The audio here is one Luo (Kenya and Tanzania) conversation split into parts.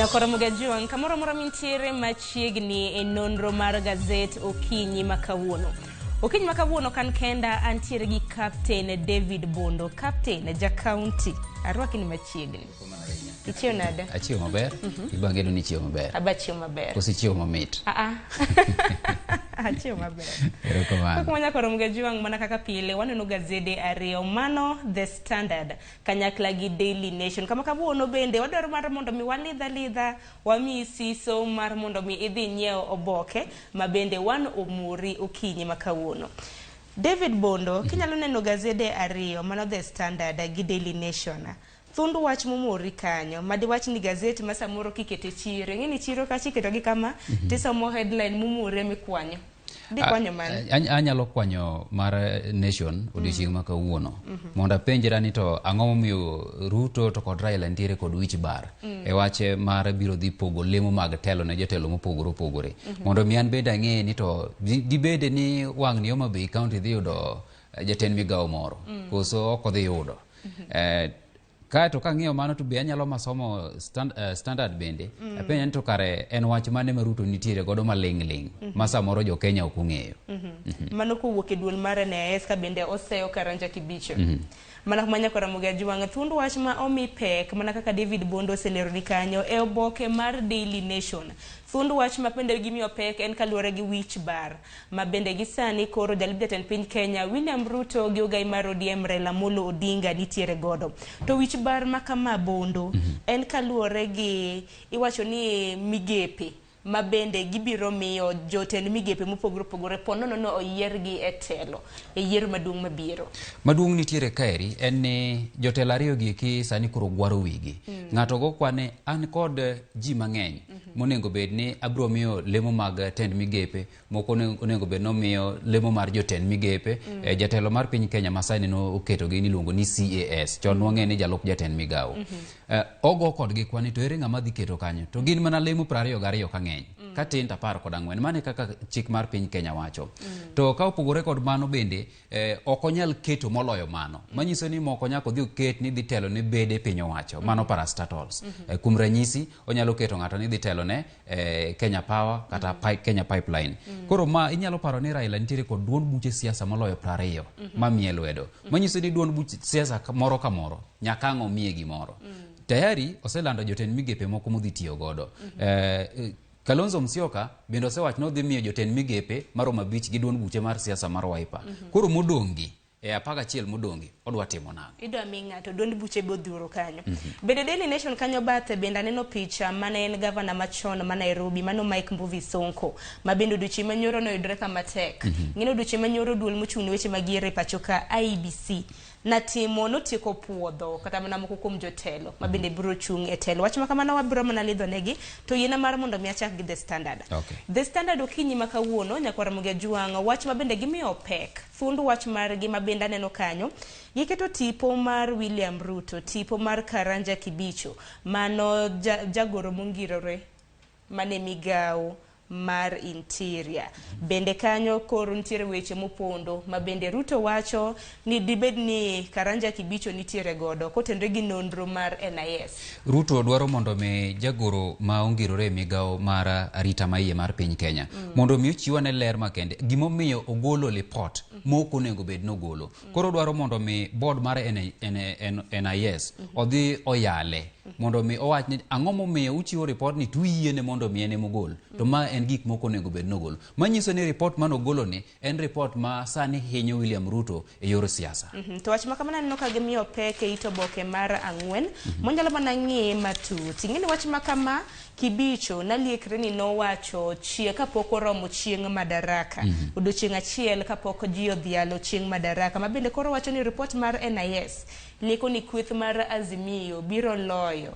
Nyakora Mugajuang, kamoro mora mintiere machiegni e nonro mar gazet Okinyi makawuono. Okinyi makawuono kan kenda antiere gi Captain David Bondo, Captain ja county. Arwaki ni machiegni. Ichio nada? Achio maber. Ibangeno ni chio maber. Abachio maber. Kosi chio mamit. Achio maber. Erokamano. Kwa Nyakora Mugajuang mana kaka pile waneno gazede ariyo mano The Standard kanyakla gi Daily Nation. Kama kawuono bende wadwaro mar mondo mi walidha wami siso mar mondo mi idhi nyiewo oboke ma bende wan omuri Okinyi makawuono. David Bondo, kinyalo neno gazede ariyo mano The Standard gi Daily Nation. Thundu wach mumori kanyo, madi wach ni gazeti ma samoro kikete chiro. Ngini chiro ka chiketo gi kama tisomo headline mumure mikwanyo. Di kwanyo man. Anyalo kwanyo mar Nation odiochieng' ma kawuono. Mondo apenjra ni to ang'o momiyo Ruto to kod Raila ntiere kod wich bar. E wache mar biro dhi pogo lemo mag telo ne jotelo mopogore. Mondo mi an bende ang'e ni to dibede ni wang' ni Homa Bay County dhi yudo jatend migawo moro. Koso ok odhi yudo. Kaeto kang'iyo mano to be anyalo masomo standard bende apenja ni to kare en wach mane ma Ruto nitiere godo maling' ma samoro jo Kenya ok ong'eyo. Mano kowuok e duol mar NIS ka bende oseyo Karanja Kibicho. Mana kuma Nyakora Mugajuang thundu wach ma omi pek mana kaka David Bondo oselero ni kanyo e oboke mar Daily Nation. Thundu wach ma bende gimiyo pek en kaluwore gi wich bar ma bende gisani koro jalib jatend piny Kenya William Ruto gi ogai mar ODM Raila Amolo Odinga nitiere godo. To wich bar ma kama Bondo en kaluwore gi iwacho ni migepe ma bende gibiro miyo jotend migepe mopogore ponono no oyiergi e telo e yiero maduong' mabiro. Maduong' nitiere kaeri en ni jotelo ariyo gi ki sani koro gwaro wigi. Ng'ato go kwane an kod ji mang'eny monego bed ni abro miyo lemo mag tend migepe, moko onego bed no miyo lemo mar jotend migepe. Jatelo mar piny Kenya masani no oketo gi niluongo ni CAS, chon wang'e ni jalup jatend migawo. Ogo kod gi kwani to ere ng'ama dhi keto kanyo to gin mana lemo 22 ka ng'eny. Katin tapar kod ang'wen mane kaka chik mar piny Kenya wacho. To ka opogore kod mano bende ok onyal keto moloyo mano. Manyiso ni moko nyako dhi oket ni dhi telo ne bede piny owacho. Mano parastatals. Kuom ranyisi onyalo keto ng'ato ni dhi telo ne Kenya Power kata Kenya Pipeline. Koro ma inyalo paro ni Raila nitiere kod duond buche siasa moloyo 20 mamiye lwedo. Manyiso ni duond buche siasa moro ka moro nyaka ang'o miye gimoro. Tayari oselando jotend migepe moko modhi tiyo godo. Kalonzo Musyoka bende osewach no dhi miyo jotend migepe maromo 5 gi duond buche mar siasa mar Wiper. Koro modongi e 11 modongi odwa timo nang'o? Idwa mi ng'ato duond buche bodhuro kanyo. Bende Daily Nation kanyo bathe bende aneno picha mane en gavana machon ma Nairobi mano Mike Mbuvi Sonko ma bende odiochieng' manyoro no yudre kama tek. Ng'ino odiochieng' manyoro duol mochung' weche magiere pacho ka IEBC natimo notieko puodho kata mana moko kuom jotelo ma bende biro chung' e telo. Wach ma kamano wabiro mana lidho negi to yiena mar mondo mi achak gi The Standard. The Standard Okinyi makawuono Nyakora Mugajuang wach ma bende gimiyo pek. Thundu wach mar gi ma bende aneno kanyo giketo tipo mar William Ruto, tipo mar Karanja Kibicho, mano jagoro mongirore mane migawo mar Interior. Bende kanyo koro nitiere weche mopondo ma bende Ruto wacho ni dibed ni Karanja Kibicho nitiere godo kotendre gi nonro mar NIS. Ruto dwaro mondo me jagoro ma ongirore migawo mar arita maiye mar piny Kenya mondo mi ochiwane ler makende gimomiyo ogolo report moko onego bed nogolo. Koro dwaro mondo me board mar NIS odhi oyale mondo mi owach ni ang'o momiyo uchiwo report ni tuyiene mondo mi ene mogol. To ma en gik moko onego bed nogolo. Manyiso ni report manogolo ni en report ma sani hinyo William Ruto e yor siasa. To wach ma kamano aneno ka gimiyo pek e itoboke mar 4 monyalo mana ng'e matut. Ing'eni wach ma kama Kibicho naliekre ni nowacho kapok oromo chieng' madaraka. Odiochieng' achiel kapok ji odhialo chieng' madaraka. Ma bende koro wacho ni report mar NIS lieko ni kweth mar Azimio biro loyo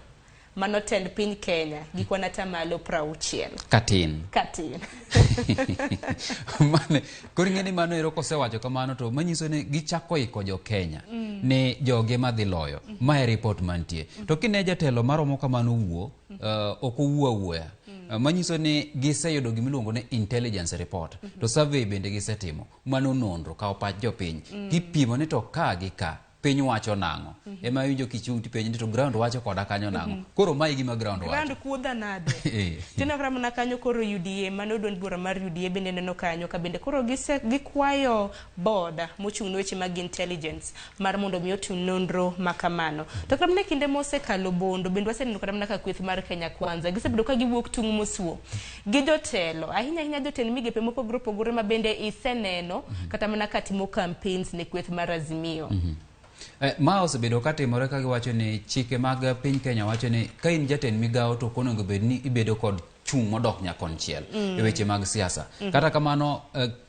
mano tend piny Kenya gi kwan atamalo 60. Katin. Mane koro ng'eni mano ero kosewacho kamano to manyiso ni gichako iko jo Kenya ne joge madhi loyo. Ma e report mantie. To kine jatelo maromo kamano wuo ok owuoya. Manyiso ni giseyudo gimiluongo ne intelligence report. To survey bende gisetimo. Mano nonro ka opach jopiny. Gipimo ni to ka gi ka piny wacho nang'o ema winjo kichung ti penj to ground wacho koda kanyo nang'o koro mai gima ground wacho ground kuodha nade tino kram na kanyo koro UDA mano duond bura mar UDA bende neno kanyo ka bende koro gikwayo board mochung' weche mag intelligence mar mondo mi otim nonro makamano to kram ne kinde mosekalo bondo bende waseneno kram na ka kweth mar Kenya Kwanza gisebedo ka giwuok tung' mosuo gi jotelo ahinya jotelo migepe mopogore ma bende iseneno kata mana katimo campaigns ne kweth mar Azimio ma osebedo katimore ka giwacho ni chike mag piny Kenya wacho ni ka in jatend migawo to konego bed ni ibedo kod chung' modok nyakonchiel e weche mag siasa kata kamano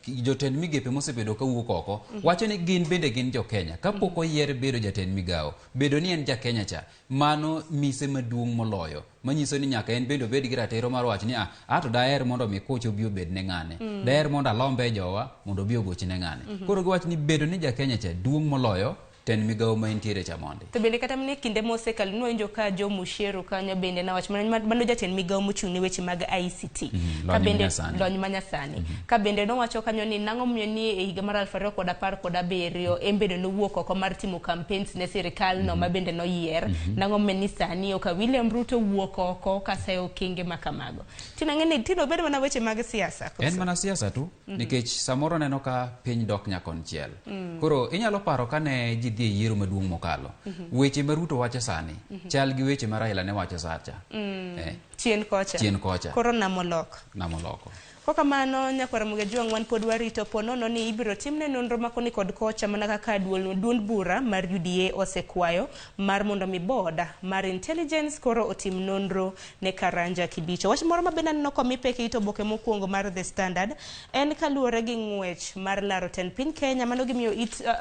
jotend migepe mosebedo ka wuok oko wacho ni gin bende gin jo Kenya kapok oyier bedo jatend migawo bedo ni en ja Kenya cha mano mise maduong' moloyo manyiso ni nyaka en bende obed gi ratiro mar wach ni to daher mondo mi koch obi obed ne ng'ane daher mondo alombe jowa mondo obi ogoch ne ng'ane koro giwacho ni bedo ni ja Kenya cha duong' moloyo ten migawo ma intiere cha mondi to bende kata mne kinde mosekalo nwinjo ka Jo Musheru kanyo bende na wach mano jatend migawo mochung' ne weche mag ICT ka bende lony manyasani ka bende no wacho kanyo ni nang'o miyo ni e higa mar 2017 embedo no wuok oko mar timo campaigns ne sirikal no ma bende no yier nang'o miyo ni sani ka William Ruto wuok oko ka sayo kinge makamago tina ng'eni tino bedo mana weche mag siasa en mana siasa tu nikech samoro neno ka piny dok nyakonchiel koro inyalo paro kane ji dhi yiero maduong' mokalo weche ma Ruto wacho sani chal gi weche ma Raila ne wacho sacha chien kocha koro namoloko koka mano nyakwara muge juang wan pod warito ponono ni ibiro timne nonro makoni kod kocha mana kaka duond bura mar UDA osekwayo mar mondo mi boda mar intelligence koro otim nonro ne Karanja Kibicho wach moro mabenda neno komi peke ito boke mokwongo mar The Standard en kaluwore gi ng'wech mar laro ten piny Kenya mano gimiyo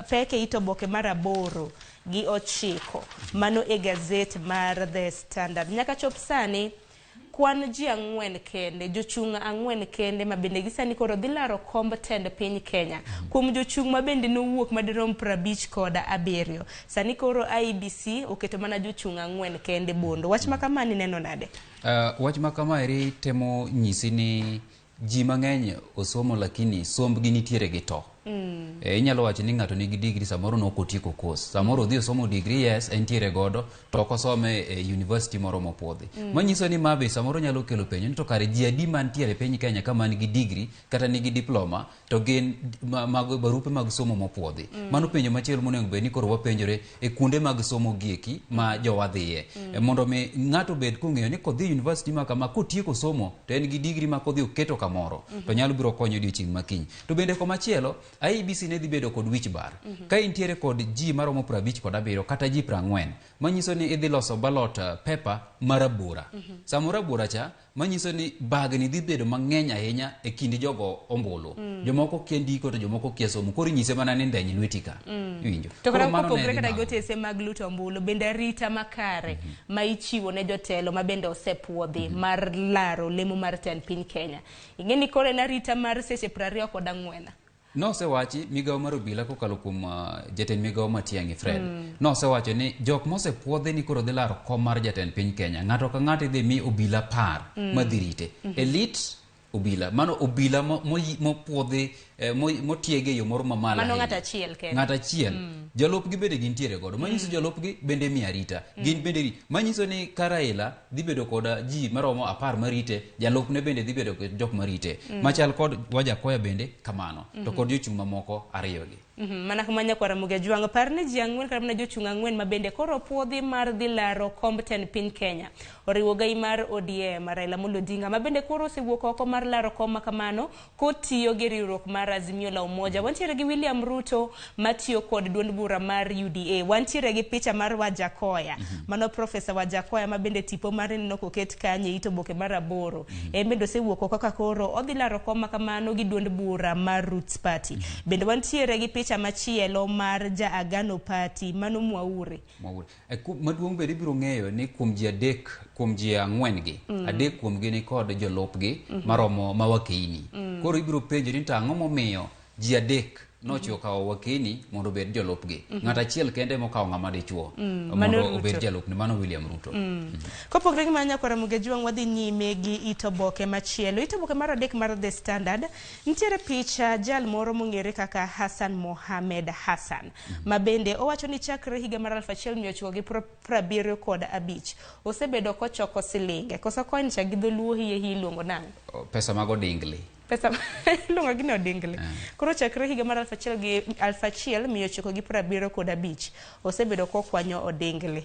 peke ito boke mar 8 gi 9 mano e gazet mar The Standard nyaka chop sani kwan ji 4 kende jochung' 4 kende ma bende gisani koro dhi laro komb tend piny Kenya kuom jochung' ma bende nowuok madirom 50 koda 7 sani koro IEBC oketo mana jochung' 4 kende bondo wach makamani neno nade wach makamaeri temo nyisi ni ji mang'eny osomo lakini sombgi nitiere gi to inyalo wacho ni ng'ato nigi degree samoro no kotieko course samoro dhi osomo degree yes entiere godo to kosome university moro mopuodhi manyiso ni mabe samoro nyalo kelo penjo ni to kare ji adi mantiere piny Kenya kama nigi degree kata nigi diploma to gin mag barupe mag somo mopuodhi mano penjo machielo monego bed ni koro wapenjore e kuonde mag somo gieki ma jowadhiye mondo mi ng'ato bed kong'eyo ni kodhi university ma kama kotieko somo to en gi degree ma kodhi oketo kamoro to nyalo biro konyo odiochieng' makiny to bende komachielo IEBC ne dhi bedo kod wich bar ka intiere kod ji maromo 50 kod 7 kata ji 40 manyiso ni idhi loso ballot paper marabora samoro bura cha manyiso ni bagni dhi bedo mang'eny ahinya e kind jogo ombulu jomoko kia ndiko to jomoko kia somo koro nyise mana ni ndeny lweti ka winjo to koro kopogre kata gotese mag luto ombulu bende rita makare ma ichiwo ne jotelo ma bende osepuodhi mar laro lemo mar ten piny Kenya ing'eni koro na rita mar seche 24 no se wachi migawo mar obila kokalo kuom jatend migawo Matiang'i Fred no se wacho ni jok mose puodhe ni koro dhi laro kom mar jatend piny Kenya ng'ato ka ng'ato dhi mi obila par madhirite elite obila mano obila mopuodhi motiege yo moro mamalo mano ng'at achiel kende ng'at achiel jalopgi bende gintiere godo manyiso jalopgi bende miya rita gin bende manyiso ni Raila dhi bedo kod ji maromo 10 marite jalopne bende dhi bedo kod jok marite machal kod Wajakoya bende kamano to kod jochung' mamoko ariyogi mana kamanya kwara muge juang parne ji 4 kata jochung' 4 ma bende koro puodhi mar dhi laro komb ten piny Kenya oriwo gai mar ODM Raila Amolo Odinga ma bende koro osewuok oko mar laro kom makamano kotiyo gi riwruok mar Azimio la Umoja wantiere gi William Ruto matiyo kod duond bura mar UDA wantiere gi picha mar Wajakoya mano Professor Wajakoya ma bende tipo mar neno koket kanye ito boke mar 8 bende osewuok oko ka koro odhi laro kom makamano gi duond bura mar Roots Party bende wantiere gi picha machielo mar Agano Party mano Mwaure maduong' bende ibiro ng'eyo ni kuom ji 3 kuom ji 4 gi adek kuom gi ni kod jolopgi maromo mawakeini koro ibiro penjo ni tang'o momiyo ji 3 nochio kao wakini mondo bed jolupgi ng'ata achiel kende mokaw ng'ama dichuo mondo obed jalupni mano William Ruto. Kopogre gi manya kwara Mugejuang wadhi nyime gi itoboke machielo. Itoboke mar adek mar The Standard nitiere picha jal moro mong'ere kaka Hassan Mohamed Hassan ma bende owacho ni chakre higa mar 1975 osebedo kochoko silinge koso kony cha gi dholuo hiye iluongo nang'o pesa mago dingli pesa lunga gino dingle koro chakre higa mar 1975 osebedo kokwanyo odingle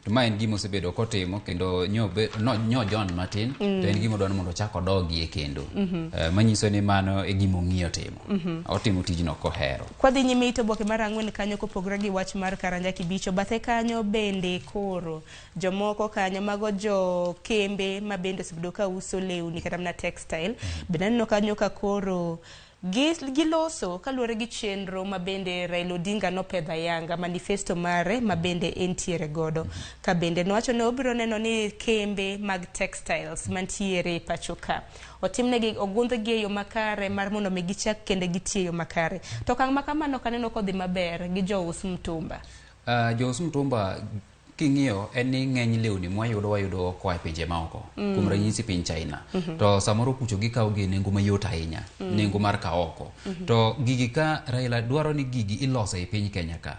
to ma en gimo osebedo kotimo kendo nyo John Martin to en gimo dwano mondo chako dogie kendo manyiso ni mano e gimo ng'iyo timo otimo tijno kohero. Kwadhi nyime itoboke mar ang'wen kanyo kopogre gi wach mar Karanja Kibicho bathe kanyo bende koro jomoko kanyo mago jo kembe ma bende osebedo ka uso lewni kata na textile benano kanyo ka koro giloso kaluwore gi chenro ma bende Raila Odinga nopedha yanga manifesto mare ma bende entiere godo ka bende nowacho ne obiro neno ni kembe mag textiles mantiere pachoka otimnegi ogundhgi e yo makare mar mondo mi gichak kende gitiyo makare to kang' makamano kaneno kodhi maber gi jous mtumba. Jous mtumba king'iyo en ni ng'eny lewni wayudo koa e pinje maoko kuom ranyisi piny China to samoro kucho gikawo gi nengo mayot ahinya nengo mar kaoko to gigi ka Raila dwaro ni gigi iloso e piny Kenya ka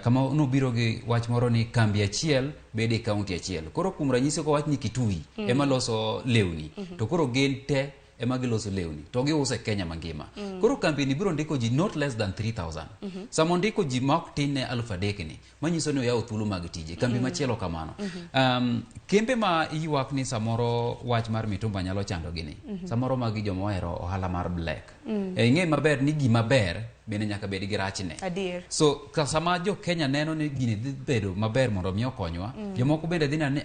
kama nobiro gi wach moro ni kambi achiel bede kaunti achiel koro kuom ranyisi ko wach ni Kitui ema loso lewni to koro gen te ema giloso lewni to giuso e Kenya mangima koro kampeni biro ndiko ji not less than 3000 samo ndiko ji mak tin ne 3000 ni manyiso ni oyawo thuolo mag tije kambi machielo kamano kembe ma iywak ni samoro wach mar mitumba nyalo chando gini samoro magi joma ohero ohala mar black ing'e maber ni gima ber bende nyaka bed gi rachne so sama jo Kenya neno ni gini dhi bedo maber mondo mi okonywa jomoko bende dhi neno ni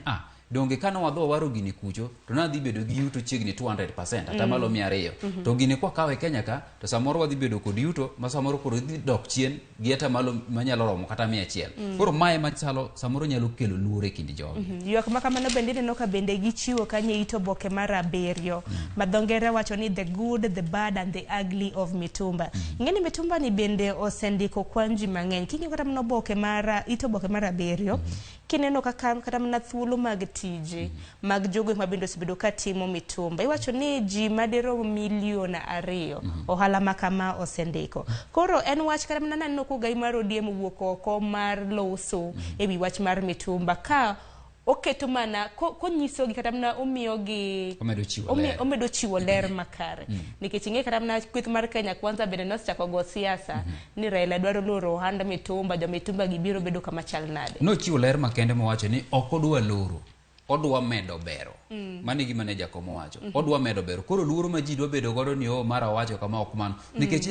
donge kano wadho waro gini kucho to nadhi bedo gi yuto chiegni 200% ata malo 200 to gini kwa kawe Kenya ka to samoro wadhi bedo kod yuto ma samoro koro dhi dok chien gi ata malo manyalo romo kata 100 koro mae machalo samoro nyalo kelo luore kindi jogi ywak makamano bende neno ka bende gichiwo kanye itoboke mar 7 ma dhongere wacho ni the good the bad and the ugly of mitumba ngeni mitumba ni bende osendiko kwanji mang'eny kingi kata mnoboke mar itoboke mar 7 kineno kata mna thuolo mag tije mag jogo ma bende osebedo ka timo mitumba iwacho ni ji madero 2 milion ohala makama osendiko koro en wach kata mna nano ko gai mar ODM wuok oko mar loso ewi wach mar mitumba ka oketo mana konyiso gi kata mna omiyo gi omedo chiwo ler makare nikech ing'e kata mna kweth mar Kenya kwanza bende nosechako go siasa ni Raila dwaro loro ohanda mitumba jo mitumba gibiro bedo kama chal nade no chiwo ler makende mowacho ni ok odwa loro odwa medo bero mane gima ne jakomo wacho odwa medo bero koro luoro ma ji dwa bedo godo ni mara wacho kama ok mano nikech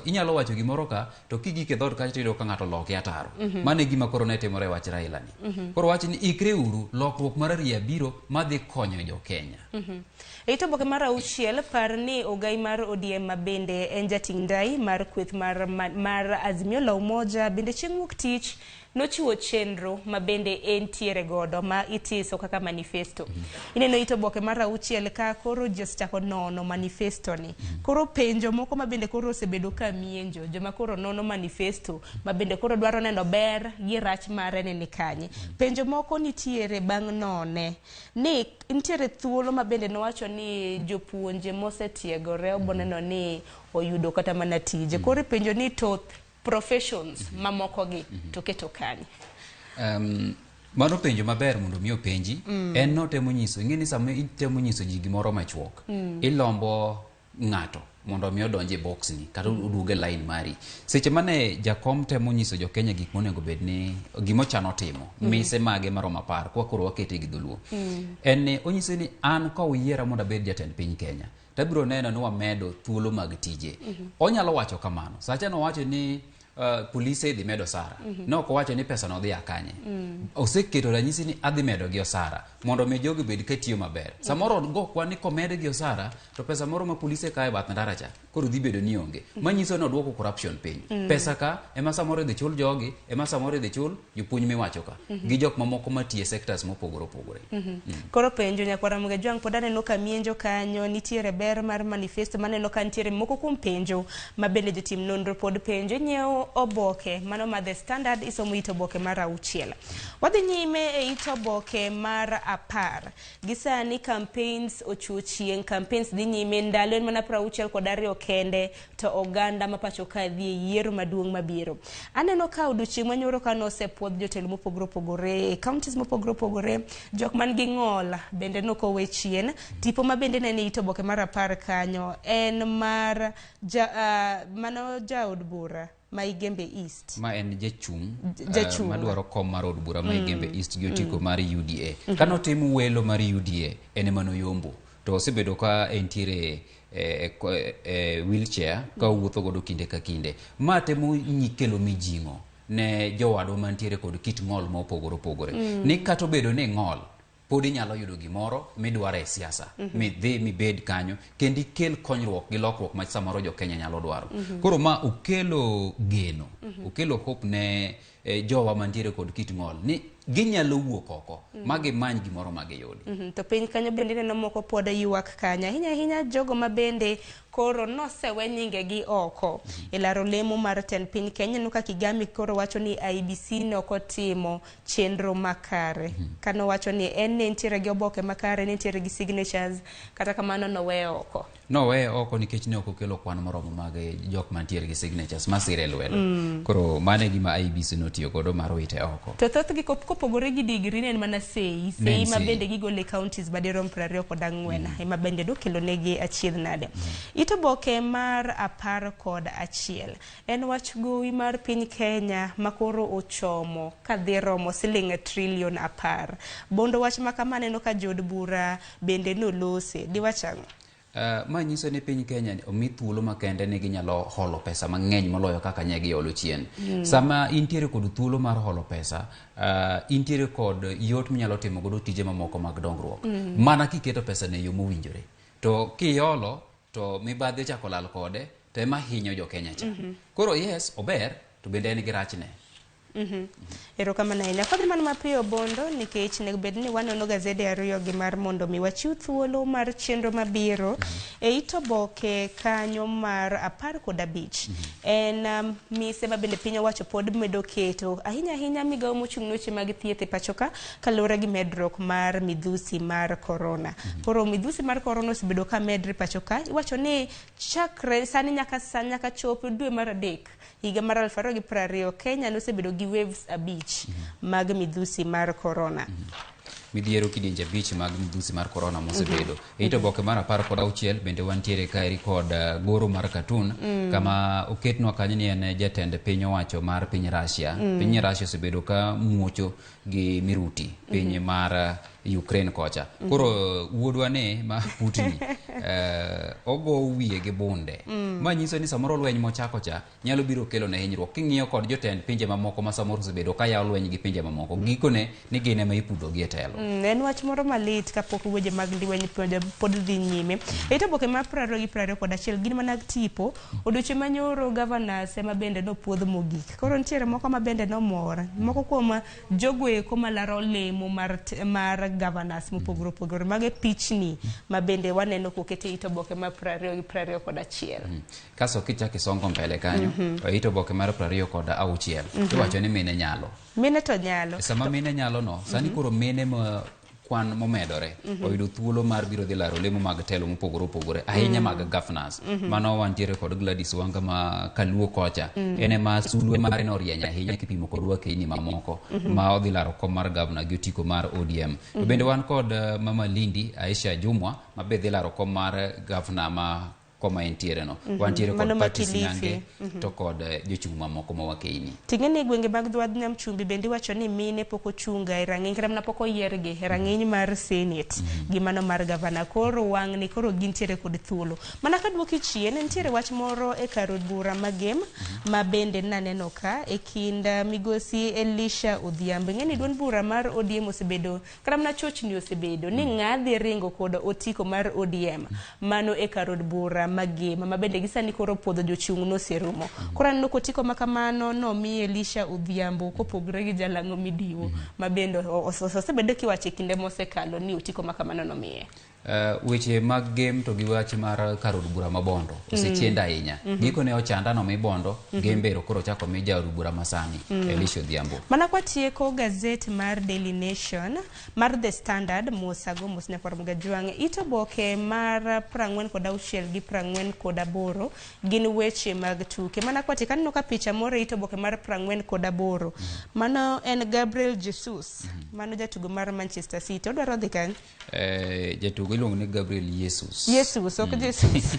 inyalo wacho gimoro ka to kigike dhot ka tido ka ng'ato loke ataro mane gima koro ne timore wach Raila ni koro wach ni ikre uru lokruok mar ariyo biro madhi konyo jo Kenya itoboke mar 6 par ni ogai mar ODM mabende en jating ndai mar kweth mar Azimio la Umoja bende chieng' wuok tich nochiwo chenro ma bende entiere godo ma itiso kaka manifesto ineno itoboke mar 6 ka koro just chako nono manifesto ni koro penjo moko ma bende koro osebedo ka mienjo joma koro nono manifesto ma bende koro dwaro neno ber gi rach mare ni kanye penjo moko nitiere bang' none ni nitiere thuolo ma bende nowacho ni jopuonje mosetiegore oboneno ni oyudo kata mana tije koro penjo ni to professions mamoko gi to keto kanye mano penjo maber mondo mi openji en no temo nyiso ing'eni sama itemo nyiso ji gimoro machuok ilombo ng'ato mondo mi odonje box ni kata uduge line mari seche mane jakom temo nyiso jo Kenya gik monego bed ni gimo chano timo mise mage maromo 10 kwa koro wakete gi dholuo en onyiso ni an ka uyiera mondo bed jatend piny Kenya tabiro neno ni wamedo thuolo mag tije onyalo wacho kamano sacha no wacho ni polise dhi medo osara. No ko wacho ni pesa no dhi akanye. Oseketo ranyisi ni adhi medo gi osara mondo mi jogi bed katiyo maber. Samoro go kwa ni komede gi osara to pesa moro ma polise kae bath ndara cha koro dhi bedo ni onge. Manyiso ni odwoko corruption piny. Pesa ka ema samoro dhi chul jogi, ema samoro dhi chul jopuonj miwacho ka gi jok mamoko matiye sectors mopogore opogore. Koro penjo nyakwara Mugejwang' pod aneno ka mienjo kanyo nitiere ber mar manifesto maneno ka nitiere moko kuom penjo ma bende jotim nonro pod penjo nyiewo oboke mano ma The Standard isomo it oboke mar 6. Wadhi nyime e it oboke mar 10. Gisani campaigns ochuo chieng', campaigns dhi nyime ndalo en mana 62 kende to oganda ma pacho ka dhi e yiero maduong' mabiro. Aneno ka odiochieng' manyoro ka nosepuodh jotelo mopogore opogore, counties mopogore opogore, jok man gi ng'ol bende nokowe chien. Tipo ma bende ne it oboke mar 10 kanyo en mar mano jaod bura Maigembe East. Ma en jachung' madwaro kom mar od bura Maigembe East gi otiko mar UDA. Kano timo welo mar UDA ene mano yombo. To osebedo ka entiere wheelchair ka wuotho godo kinde ka kinde. Ma temo nyikelo mijing'o ne jowadwa mantiere kod kit ng'ol ma opogore opogore. Ni kato bedo ni ng'ol pod inyalo yudo gimoro midwaro e siasa, midhi mibed kanyo kendo ikel konyruok gi lokruok ma samoro jo Kenya nyalo dwaro. Koro ma okelo geno, okelo hope ne jowa mantiere kod kit ng'ol ni ginyalo wuok oko ma gimany gimoro ma giyudi. To piny kanyo bende neno moko pod ywak kanya hinya jogo ma bende koro nosewe nyinge gi oko e laro lemo mar tend piny Kenya. Nuka Kigami koro wacho ni IBC nokotimo chenro makare. Kano wacho ni en nitiere gi oboke makare, nitiere gi signatures, kata kamano nowe oko. Nowe oko nikech ne okokelo kwan moromo mag jok mantiere gi signatures masire lwedo. Koro mane gima IBC notiyo godo mar wite oko. To thothgi kopogore gi degree ne mana sei ma bende gigole counties badirom 24 ema bende dokelo negi achiedh nade. Ito boke mar 11 en wach gowi mar piny Kenya makoro ochomo kadhi romo siling trillion 10. Bondo wach makamaneno ka jod bura bende nolose diwachang'o. Ma nyiso ni piny Kenya omi thuolo makende ni ginyalo holo pesa mang'eny moloyo kaka nyegi olo chien. Sama intiere kod thuolo mar holo pesa, intiere kod yot minyalo timo godo tije mamoko mag dongruok. Mana kiketo pesa ne yo mowinjore. To kiolo to mibadhi chako lal kode to ema hinyo jo Kenya cha. Koro yes, ober to bende en gi rachne. Erokamano ahinya. Kodhi man mapiyo Bondo nikech nego bed ni wanono gazede ariyo gi mar mondo mi wachiw thuolo mar chenro mabiro e it oboke kanyo mar 15. En mise ma bende piny owacho pod medo keto ahinya migawo mochung' noche mag thieth e pachoka kaluwore gi medruok mar midhusi mar corona. Koro midhusi mar corona osebedo ka medre pachoka. Iwacho ni chakre sani nyaka chop dwe mar 3 higa mar 2020 Kenya nosebedo gi waves 5 mag midhusi mar corona. Midhiero kidienje 5 mag midhusi mar corona mosebedo. Ito boke mar 16 bende wantiere kaeri kod goro mar Katun kama oketnwa kanyo ni en jatend piny owacho mar piny Russia. Piny Russia osebedo ka muocho gi miruti piny mar Ukraine kocha. Koro wuodwa ne ma Putin ogo wiye gi bunde. Ma nyiso ni samoro lweny mochako cha nyalo biro kelo ne hinyruok. King'iyo kod jotend pinje mamoko ma samoro osebedo ka yawo lweny gi pinje mamoko. Gikone ni gine ma ipudho gi e telo. En wach moro malit kapok weche mag lweny pod dhi nyime. Ito boke mar 2021 gin mana tipo odiochieng' manyoro governors ema bende nopuodh mogik. Koro nitiere moko ma bende nomor. Moko kuom jogoeko malaro lemo mar governors mopogore opogore mag pichni ma bende waneno kokete ito boke mar 2021. Kaso kichaki songo mbele kanyo ito boke mar 2026 iwacho ni mine nyalo. Mine to nyalo. Sama mine nyalo no sani koro mine ma kwan momedore oyudo thuolo mar biro dhi laro lemo mag telo mopogore opogore ahinya mag governors. Mano wantiere kod Gladys Wanga ma Kaluo kocha ene ma sulwe mare no rienya ahinya kipimo kod wakini mamoko ma odhi laro kom mar governor gi otiko mar ODM. Bende wan kod Mama Lindi Aisha Jumwa ma be dhi laro kom mar governor ma koma entiere no. Wantiere kod Patrice Nyange to kod jochung' mamoko mawakeini. Ting'eni gwenge mag Dwadh Nam Chumbi bende wacho ni mine pok ochunga e rang'iny kata mana pok oyiergi e rang'iny mar Senate gi mano mar gavana. Koro wang' ni koro gintiere kod thuolo. Mana ka duoki chien nitiere wach moro e kar od bura magem ma bende naneno ka e kind migosi Elisha Odhiambo. Ng'eni duond bura mar ODM osebedo kata mana chochni osebedo ni ng'adhi ringo kod otiko mar ODM mano e kar od bura magem ma bende gisani koro podho jochung' noserumo. Koro aneno kotiko makamano no mi Elisha Odhiambo kopogre gi jalang'o midiwo ma bende osebedo kiwacho kinde mosekalo ni otiko makamano no miye. Weche mag game to gi wach mar kar od bura mabondo osechienda ahinya. Giko ne ochanda no mi bondo gembero koro chako mi ja od bura masani Elisha Odhiambo. Mana kwa tieko gazet mar Daily Nation mar The Standard mosago mosne formuga juang ito boke mar 46 gi 48 gin weche mag tuke. Mana kwa tikano ka picha more ito boke mar 48 mano en Gabriel Jesus mano jatugo mar Manchester City odwaro dhi kan jatugo iluongo ni Gabriel Jesus ok Jesus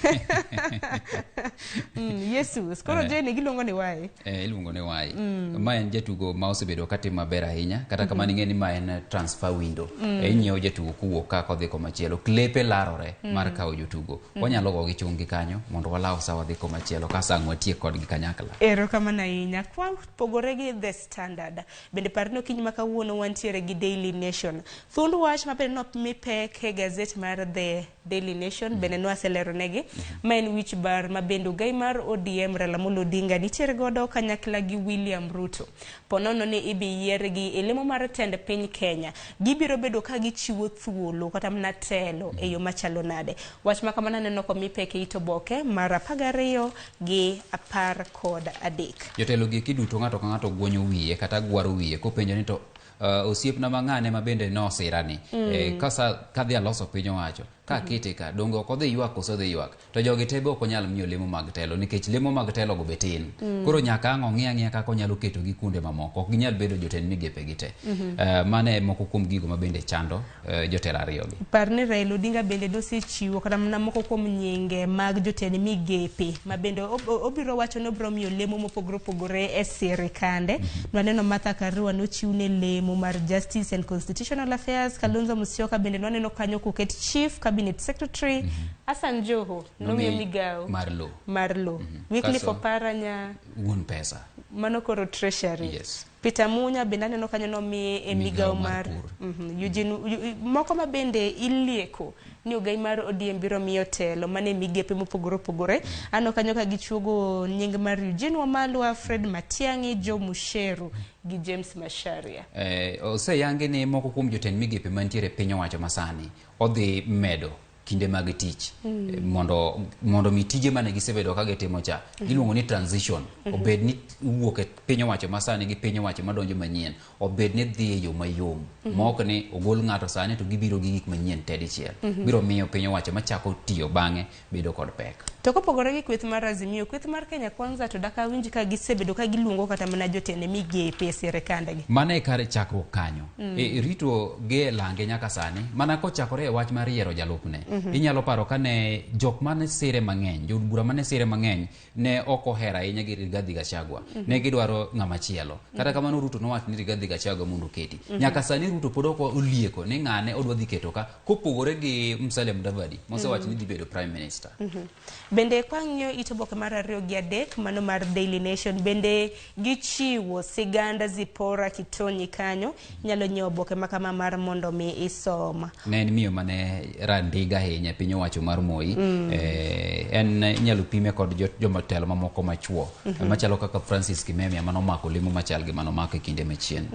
Jesus koro jene giluongo ni wae iluongo ni wae ma en jatugo ma osebedo katimo maber ahinya kata kamano ing'eni ma en transfer window inyiewo jatugo kuwuok ka kodhi komachielo klepe larore mar kawo jotugo wanyalo go gi chung gi kanyo mondo walaw sawa dhi komachielo ka sang' watie kodgi kanyakla. Erokamano ahinya. Kwa pogore gi The Standard bende parno kiny ma kawuono wantiere gi Daily Nation. Thund wach ma bende no mipek e gazet mar The Daily Nation bende no aselero negi ma en wich bar ma bende gai mar ODM Raila Amolo Odinga nitiere godo kanyakla gi William Ruto. Ponono ni ibi yiergi e lemo mar tend piny Kenya. Gibiro bedo ka gichiwo thuolo kata mana telo e yo machalo nade. Wach ma kamano neno ko mipek e itoboke mar 12 gi 13. Jotelo gi kiduto ng'ato ka ng'ato guonyo wiye kata gwaro wiye kopenjo ni to osiepna mang'ane ma bende no sirani kasa kadhi aloso piny owacho ka kete ka dongo ko dhi ywak koso dhi ywak to jogi tebe ok onyal miyo lemo mag telo nikech lemo mag telo go betin koro nyaka ang'o ng'iya kaka onyalo keto gi kunde mamoko ok ginyal bedo jotend migepe gite mane moko kuom gigo ma bende chando jotelo ariyo gi parne Raila Odinga bende dosechiwo kata mana moko kuom nyinge mag jotend migepe ma bende obiro wacho no bro miyo lemo mopogore e sirikande nwaneno Martha Karua no chiwne lemo mar Justice and Constitutional Affairs. Kalonzo Musyoka bende nwaneno kanyo kuket Chief Cabinet Secretary Hassan Joho nomiyo migao Marlo Wycliffe Oparanya wuon pesa mano koro Treasury. Yes. Peter Munya bende neno kanyo no mi e migao mar Eugene moko ma bende ilieko ni ogai mar ODM biro miyo telo mane migepe mopogore ano kanyo ka gichugo nying mar Eugene Wamalwa, Fred Matiang'i, Joe Musheru gi James Masharia. Oseyangi ni moko kuom jotend migepe mantiere piny owacho masani odhi medo kinde mag tich mondo mi tije mane gisebedo ka gitimo cha giluongo ni transition obed ni wuok e piny owacho masani gi piny owacho madonjo manyien obed ni dhi e yo mayom mok ni ogol ng'ato sani to gibiro gi gik manyien tedichiel biro miyo piny owacho machako tiyo bang'e bedo kod pek. To kopogore gi kweth mar Azimio, kweth mar Kenya Kwanza to daka winji ka gisebedo ka giluongo kata mana jotend migepe sirikande gi mane kare chakruok kanyo rito ge lange nyaka sani mana kochakore e wach mar yiero jalupne inyalo paro kane jok mane sire mang'eny jod bura mane sire mang'eny ne ok ohera ahinya gi Rigathi Gachagua ne gidwaro ng'ama chielo kata kamano Ruto nowacho ni Rigathi Gachagua mondo keti nyaka sani Ruto pod ok olieko ni ng'ane odwa dhi keto ka kopogore gi Musalia Mudavadi mosewacho ni dhi bedo prime minister. Bende kwang'yo itoboke mar 2 gi 3 mano mar Daily Nation bende gichiwo siganda Zipora Kitonyi kanyo nyalo nyiewo boke makama mar mondo mi isoma. Ne en miyo mane randiga ahinya piny owacho mar Moi en nyalo pime kod jomatelo mamoko machuo machalo kaka Francis Kimemia mano mako lemo machal gi mano mako kinde machien.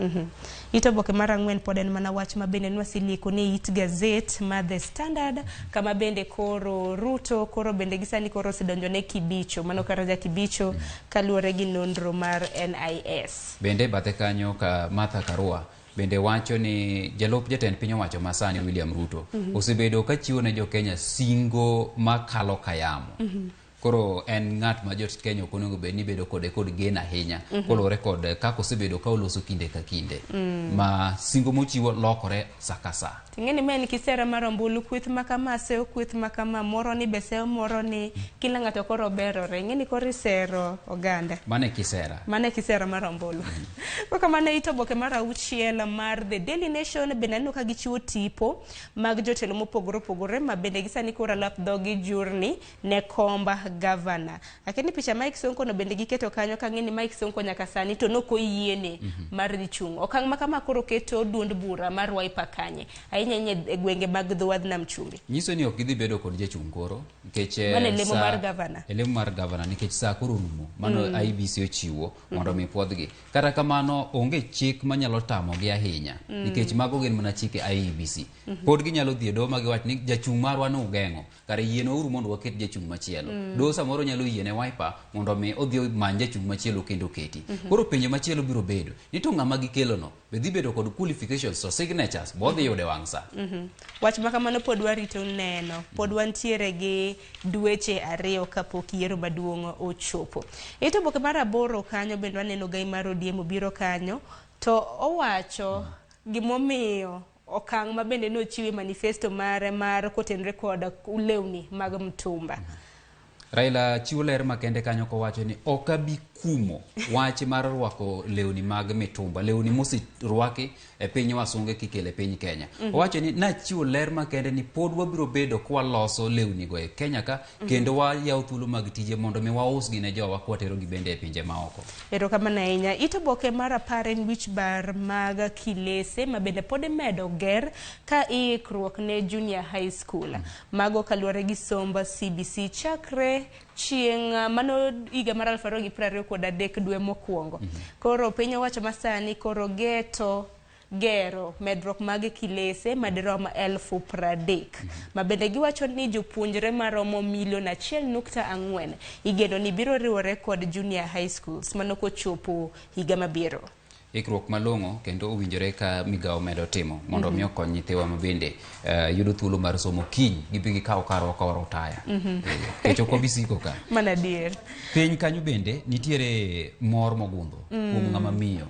Itoboke mar 4 pod en mana wach ma bende nwasiliko ni it gazet ma The Standard kama bende koro Ruto koro bende gisani koro sidonjo ne Kibicho mano karaja Kibicho kaluore gi nonro mar NIS. Bende bathe kanyo ka Martha Karua bende wacho ni jalup jatend piny owacho masani William Ruto osebedo ka chiwo ne jo Kenya singo makalo kayamo koro en ng'at ma jot Kenya ok onego bed ni bedo kode kod gen ahinya kolore kod kako osebedo ka oloso kinde ka kinde ma singo mochiwo lokore saka sa. Tingeni men kisera mar ombulu kwith makama seo kwith makama moro ni beseo moro ni kila ng'ato koro berore ng'eni koro isero oganda. Mane kisera mar ombulu. Kaka mane ito boke mar auchiel mar The Daily Nation bende neno ka gichiwo tipo mag jotelo mopogore ma bende gisani koro lap dhogi jurni ne komba gavana. Lakini picha Mike Sonko no bende giketo kanyo ka ng'eni Mike Sonko nyaka sani to noko yiene mar dichung. Okang' makama koro keto duond bura mar Wiper kanye. Nye e gwenge mag Dhuwadh Nam Chumbi. Nyiso ni ok gidhi bedo kod jachung' koro nikech lemo mar gavana nikech sa koro rumo mano IBC ochiwo mondo mi puodhgi. Kata kamano onge chik manyalo tamo gi ahinya nikech mago gin mana chike IBC. Pod ginyalo dhi do ma giwach ni jachung' marwa no ugeng'o kare yieno uru mondo waket jachung' machielo. Do samoro nyalo yiene Wiper mondo mi odhi many jachung' machielo kendo keti. Koro penjo machielo biro bedo ni to ng'ama gikelo no be dhi bedo kod qualifications so signatures bo dhi yude wang' sa. Wach makamano pod warito neno, pod wantiere gi dweche 2 kapok yiero maduong' ochopo. Ito boke mar 8 kanyo bende waneno Gai mar ODM biro kanyo to owacho gimomiyo okang' ma bende nochiwe manifesto mare mar kotenre kod lewni mag mtumba. Raila chiwo ler makende kanyo kowacho ni ok abi kumo wach mar rwako lewni mag mitumba, lewni mosirwaki e piny wasunge kikele piny Kenya. Owacho ni nachiwo ler makende ni pod wabiro bedo kwa loso lewni go e Kenya ka kendo wayaw thuolo mag tije mondo mi wausgi ne jowa kwatero gi bende e pinje maoko. Erokamano ahinya. Ito boke mar 10 en wich bar mag Kilese ma bende pod medo ger ka ikruok ne junior high school. Mago kaluwore gi somb CBC chakre chieng' mano higa mar 2023 dwe mokwongo. Koro piny owacho masani koro gero medruok mag Kilese madirom 30,000 ma bende giwacho ni jopuonjre maromo 1.4 igeno ni biro riwore kod junior high schools manoko chopo higa mabiro. Ikruok malong'o kendo owinjore ka migao medo timo mondo mi okony nyithiwa mabende yudo thuolo mar somo kiny gibi kawo karo koro taya. Kecho ko bisiko ka. Mana dier. Piny kanyo bende nitiere mor mogundho kuom ng'ama miyo.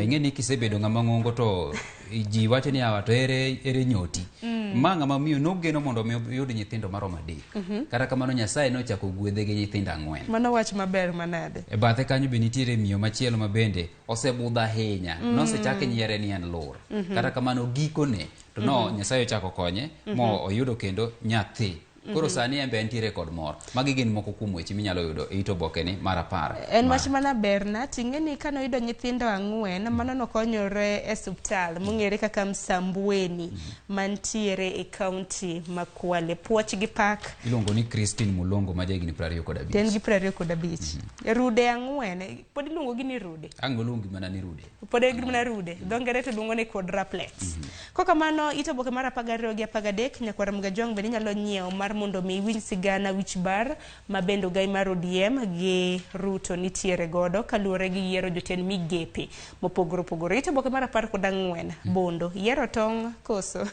Ing'eni kisebedo ng'ama ng'ongo to ji wacho ni awa to ere nyoti. Ma ng'ama miyo nogeno mondo mi yud nyithindo maromo 3. Kata kamano Nyasaye nochako gwedhe gi nyithindo 4. Mano wach maber manade. E bathe kanyo be nitiere miyo machielo mabende osebudha ahinya. Nosechake nyiere ni en lur. Kata kamano gikone to no Nyasaye ochako konye mo oyudo kendo nyathi. Koro sani embe ntiere kod mor. Magi gin moko kuom weche minyalo yudo e ito boke ni mar 10. En wach mana berna ting'eni kano yudo nyithindo 4 mano nokonyore e suptal mong'ere kaka Msambweni mantiere e kaunti ma Kwale. Puoch gi pak. Iluongo ni Christine Mulongo ma jahigni 25. Den gi 25. Rude 4 pod iluongo gi ni rude. Angolungi mana ni rude. Pod gi mana rude. Dongere to luongo ni quadruplets. Koka mano ito boke mar 12 gi 13 nyakwara Mgajong bende nyalo nyiewo mar mondo mi winj sigana wich bar ma bendo Gai mar ODM gi Ruto nitiere godo kaluwore gi yiero jotend migepe mopogore. Ito boke mar 14 bondo yiero tong' koso.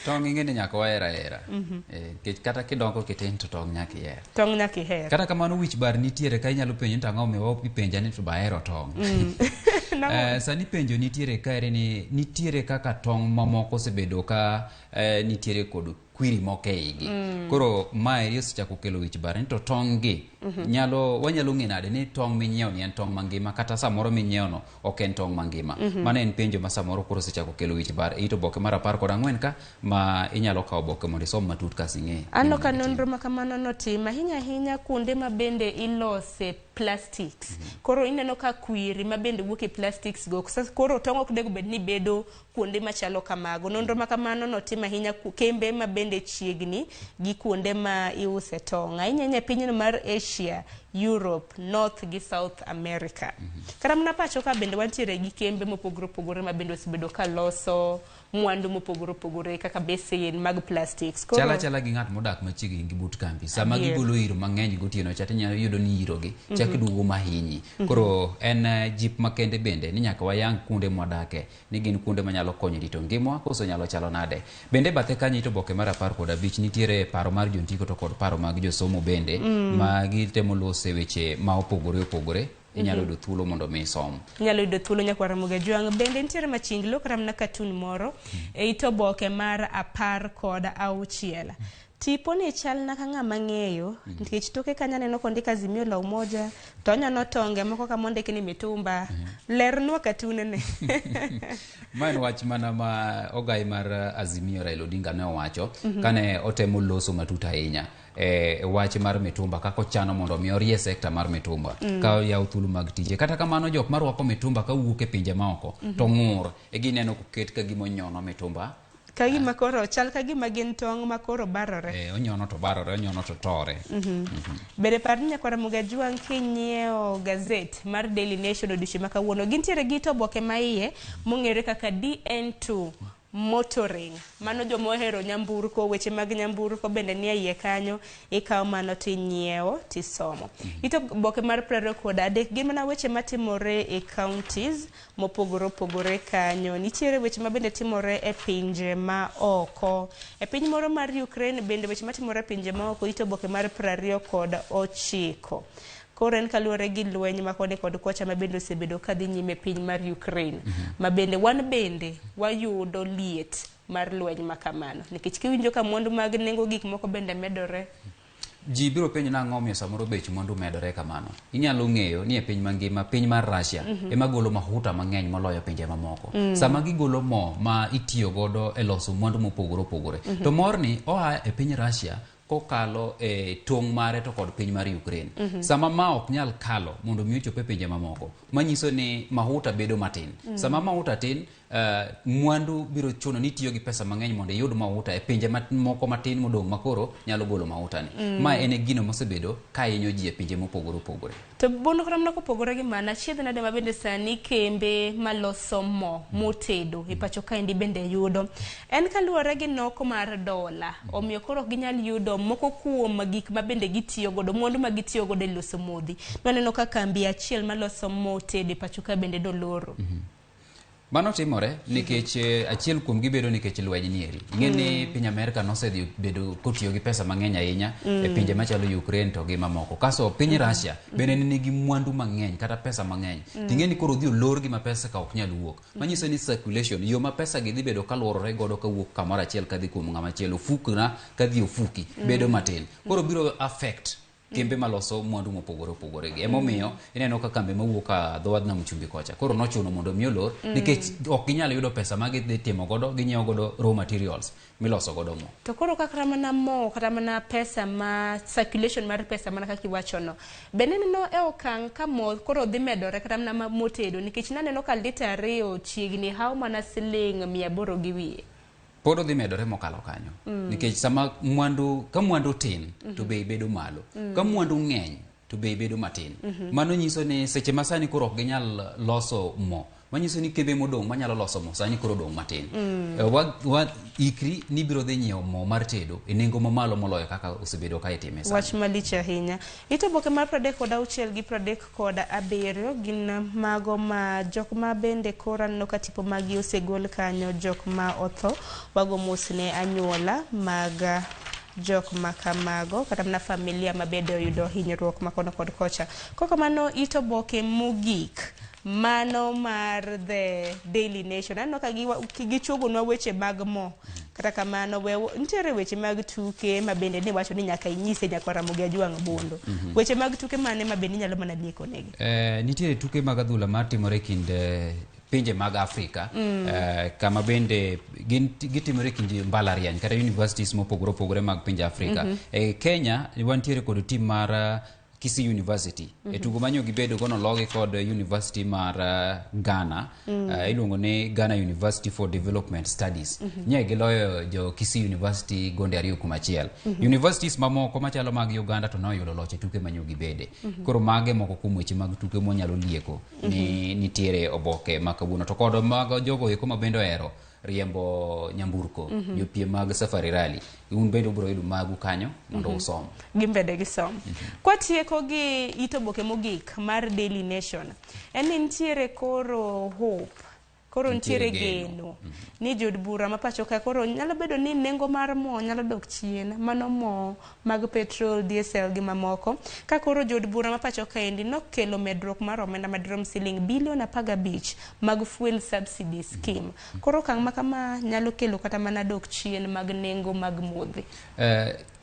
Tong' ing'eni nyaka wahera. Kata kidongo kitin to tong' nyaka iher. Tong' nyaka iher. Kata kamano wich bar nitiere ka inyalo penjo ni tang'o miwa ipenja ni to bahero tong'. Sani penjo nitiere kaere ni nitiere kaka tong' mamoko osebedo ka nitiere kod kwiri moke igi. Koro mae osechako kelo wich bar ni to tong' gi wanyalo ng'e nade ni tong' minyiewo ni en tong' mangima kata samoro minyiewo no ok en tong' mangima. Mano en penjo ma samoro koro osechako kelo wich bar ito boke mar 14 ka ma inyalo kawo boke mondo isom matut ka sing'e. Ano ka nonro makamano notim ahinya kuonde ma bende ilose plastics. Koro ineno ka kwiri ma bende wuok e plastics go. Koro tong' ok dego bed ni bedo kuonde machalo kamago. Nonro makamano notim ahinya kembe ma bende chiegni gi kuonde ma iuse tong'. Ahinya pinyno mar Asia, Europe, North gi South America. Kata mana pacho ka bende wantiere gi kembe mopogore ma bende osebedo ka loso mwandu mopogore opogore kaka besen mag plastics. Chala gi ng'at modak machiegni gi but kambi. Sama gigolo iro mang'eny gotieno cha tinyalo yudo ni irogi chak duogo mahinyi. Koro en jip makende bende ni nyaka wayang kuonde mwadakie ni gin kuonde manyalo konyo rito ngimwa koso nyalo chalo nade. Bende bathe kanyo to boke mar 15 nitiere paro mar jontiko to kod paro mag josomo bende ma gitemo lose weche ma opogore opogore. Inyalo yudo thuolo mondo mi som. Inyalo yudo thuolo nyakwara Mugajuang. Bende nitiere machinglo kata mana katun moro e itoboke mar 16. Tipo ni chal na ka ng'ama ng'eyo nikech toke kanya neno kondika Azimio la Umoja to nyano tonge moko ka mondike ni mitumba lernwa katunene. Man wach mana ma ogai mar Azimio Raila Odinga ne owacho kane otemo loso matut ahinya wach mar mitumba kako chano mondo mi orie sekta mar mitumba ka yaw thuolo mag tije kata kamano jok marwako mitumba ka wuok e pinje maoko to ng'ur e gineno koket ka gimonyono mitumba kagi makoro chal kagi magin tong makoro barore onyono to barore onyono to tore. Bere par nyakwara Mugajuang kinyeo gazet mar Daily Nation odiochieng' ma kawuono gintiere gi toboke maiye mong'ere kaka DN2 motoring. Mano jomo hero nyamburko, weche mag nyamburko bende nie iye kanyo, ikaw mano tinyiewo tisomo. Ito boke mar 23 gin mana weche matimore e counties mopogore opogore kanyo. Nitiere weche mabende timore e pinje ma oko. E piny moro mar Ukraine bende weche matimore e pinje ma oko ito boke mar 29. Koro en kaluwore gi lweny ma kode kod kocha mabende osebedo kadhi nyime piny mar Ukraine. Mabende wan bende wayudo liet mar lweny makamano. Nikech kiwinjo ka mwandu mag nengo gik moko bende medore. Ji biro penjo na ng'omiyo samoro bech mwandu medore kamano. Inyalo ng'eyo ni e piny mangima, piny mar Russia ema golo mafuta mang'eny moloyo pinje mamoko. Sama gigolo mo ma itiyo godo e loso mwandu mopogore opogore. To morni oa e piny Russia kokalo e tong' mare to kod piny mar Ukraine. Sama ma ok nyal kalo mondo mi ochope pinje mamoko, manyiso ni mahuta bedo matin. Sama mahuta tin, mwandu biro chuno ni tiyo gi pesa mang'eny mondo yud mahuta e pinje moko matin modong' makoro nyalo golo mahuta ni. Ma en gino mosebedo ka hinyo ji e pinje mopogore opogore. To bono kramna kopogore gi mana chiedh nade mabende sani kembe maloso mo motedo e pacho kaendi bende yudo. En kaluwore gi noko mar dola, omiyo koro ginyal yudo moko kuom gik mabende gitiyo godo, mwandu magitiyo godo e loso modhi. Maneno ka kambi achiel maloso mo tedo e pacho ka bende doloro. Mano timore nikech achiel kuom gibedo nikech lweny nieri. Ing'eni piny Amerika nosedhi bedo kotiyo gi pesa mang'eny ahinya e pinje machalo Ukraine to gi mamoko. Kaso piny Russia bende nigi mwandu mang'eny kata pesa mang'eny. Ting'eni koro dhi olor gi ma pesa ka ok nyal wuok. Manyiso ni circulation, yo ma pesa gi dhi bedo kaluorore godo ka wuok kamoro achiel kadhi kuom ng'ama chielo, ofukna kadhi ofuki bedo matin. Koro biro affect kembe maloso mwandu mopogore opogore gi. Emomiyo ineno ka kambe mawuok ka dhowadh nam chumbi kocha koro nochuno mondo mi olor nikech ok ginyalo yudo pesa ma gidhi timo godo, ginyiewo godo raw materials miloso godo mo. To koro kaka mana mo kata mana pesa ma circulation mar pesa mana kaka iwachono, bende neno e okang' ka mo koro dhi medore kata mana motedo nikech naneno ka lita 2 chiegni haw mana siling 800 gi wiye. Podo dhi medore mokalo kanyo. Nikech sama ka mwandu tin to bei bedo malo. Ka mwandu ng'eny to bei bedo matin. Mano nyiso ni seche ma sani koro ok ginyal loso mo. Manyiso ni kembe modong' manyalo loso mo sani koro dong' matin. Ikri ni biro dhi nyiewo mo mar tedo e nengo mamalo moloyo kaka osebedo ka itime sani. Wach malich ahinya. Ito boke mar 36 gi 37 gin mago ma jok ma bende korano ka tipo magi osegol kanyo, jok ma otho wago mosne anyuola mag jok makamago kata na familia mabedo yudo hinyruok makono kod kocha. Koko mano ito boke mogik mano mar The Daily Nation. Ano ka gichugo nwa weche mag mo kata kamano nitiere weche mag tuke mabende ni wacho ni nyaka inyise nyakwara Mugajuang bondo. Weche mag tuke mane mabende nyalo mana lieko negi. Nitiere tuke mag adhula matimore kind pinje mag Afrika kama bende gitimore kind mbalariany kata universities mopogore opogore mag pinje Afrika. Kenya wantiere kod tim mar Kisii University. Tugo manyo gibedo gono logi kod University mar Ghana. Iluongo ni Ghana University for Development Studies. Nye giloyo jo Kisii University gonde 2-1. Universities mamoko machalo mag Uganda to noyudo loche tuke manyo gibede. Koro mage moko kuom weche mag tuke monyalo lieko ni nitiere oboke makawuono to kod mag jogo eko mabendo ero riembo nyamburko jopiem mag Safari Rally un bende ubro yudo magu kanyo mondo usom gimbede gisom kwatieko gi itoboke mogik mar Daily Nation en nitiere koro hope koro nitiere geno ni jod bura ma pacho ka koro nyalo bedo ni nengo mar mo nyalo dok chien mano mo mag petrol diesel gi mamoko ka koro jod bura ma pacho ka endi nokelo medruok mar omenda madirom siling bilion 15 mag fuel subsidy scheme koro kang makama nyalo kelo kata mana dok chien mag nengo mag modhi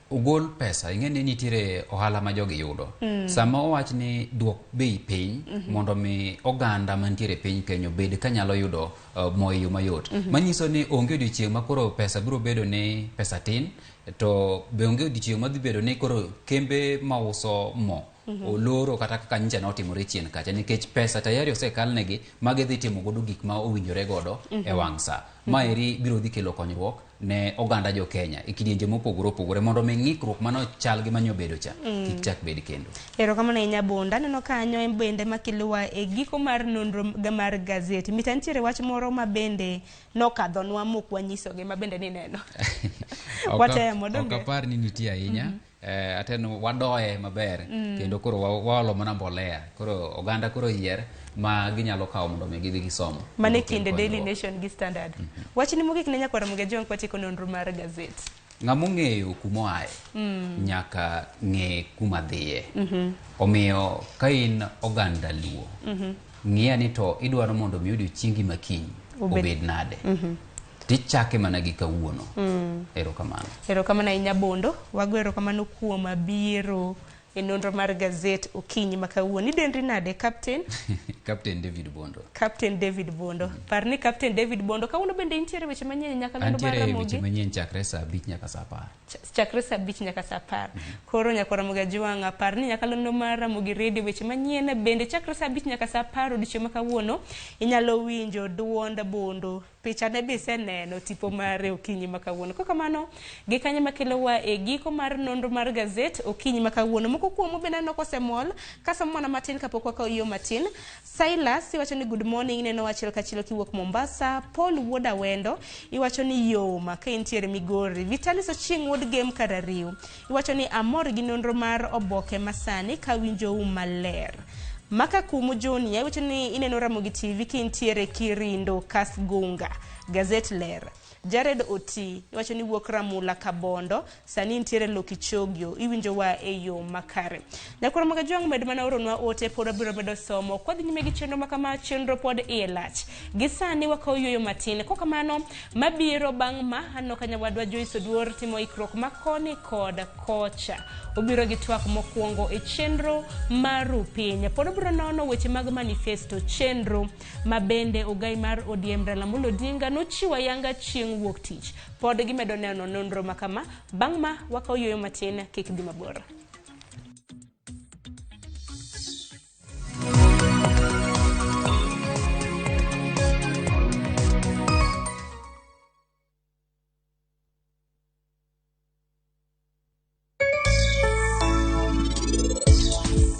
ugol pesa ing'eni nitiere ohala ma jogi yudo sama owach ni duok bei piny mondo mi oganda mantiere piny Kenya bed kanyalo yudo mo yo mayot manyiso ni onge odiochieng' ma koro pesa biro bedo ni pesa tin to be onge odiochieng' ma dhi bedo ni koro kembe mauso mo oloro kata kaka nja no timore chien kacha nikech pesa tayari osekalnegi mage dhi timo godo gik ma owinjore godo e wang' sa maeri biro dhi kelo konyruok ne oganda jo Kenya e kidienje mopogore opogore mondo mi ng'ikruok mano chal gi manyo bedo cha kik chak bed kendo. Erokamano ahinya Bonda, neno kanyo en bende makiluwa e giko mar nonro mar gazeti mita nitiere wach moro ma bende nokadhonwa mok wanyisogi ma bende ni neno watemo donge ok apar ni nitie ahinya ateno wadoye maber kendo koro waolo mana mbolea koro oganda koro yier ma ginyalo kawo mondo mi gidhi gisomo mane kinde Daily Nation gi Standard wach ni mogik ne nyakwara muge jong kwatiko nonro mar gazeti ng'amo ng'eyo kumo aye nyaka ng'e kuma dhiye omiyo ka in oganda luo ng'iya ni to idwaro mondo mi odiochiengi makiny obed nade tichake mana gi kawuono erokamano ahinya Bondo wago erokamano kuom biro e nonro mar gazet okinyi makawuono idendri nade Captain Captain David Bondo parni Captain David Bondo kawuono bende intiere weche manyien nyaka lando mar Ramogi weche manyien chakre saa 5 nyaka saa 10 chakre saa 5 nyaka saa 10 koro nyakora Ramogi Ajwang'a parni nyaka lando mar Ramogi Radio weche manyien bende chakre saa 5 nyaka saa 10 odiochieng' makawuono inyalo winjo duond Bondo picha ne bise neno tipo mare okinyi makawuono kokamano gi kanye makelowa e giko mar nonro mar gazet okinyi makawuono moko kuomo bende nokosemol kasamona matin kapok wakaw yo matin Silas iwacho ni good morning neno wachiel kachilo kiwuok Mombasa Paul Woda Wendo iwacho ni yo ma ka intiere Migori Vitalis Ochieng Wood Game Karariu iwacho ni amor gi nonro mar oboke masani kawinjo maler Maka Kumu Junior iwacho ni ineno Ramogi TV kintiere Kirindo Kasgunga Gazet Ler Jared Oti iwacho ni wuok Ramula Kabondo sani intiere Lokichogio iwinjo wa eyo makare nyakora Ramogi Ajwang'a med mana oronwa ote pod abiro medo somo kwadhi nyime gi chenro makama chenro pod ielach gi sani wakaw yoyo matin kokamano mabiro bang' ma anno kanyawadwa Joyce Oduor timo ikrok makoni kod kocha obiro gi twak mokwongo e chenro maru piny pod obiro nono weche mag manifesto chenro mabende ogai mar ODM Raila Amolo Odinga nochiwa yanga chieng' wuok tich pod gimedo neno nonro makama bang' ma wakaw yoyo matin kik dhi mabor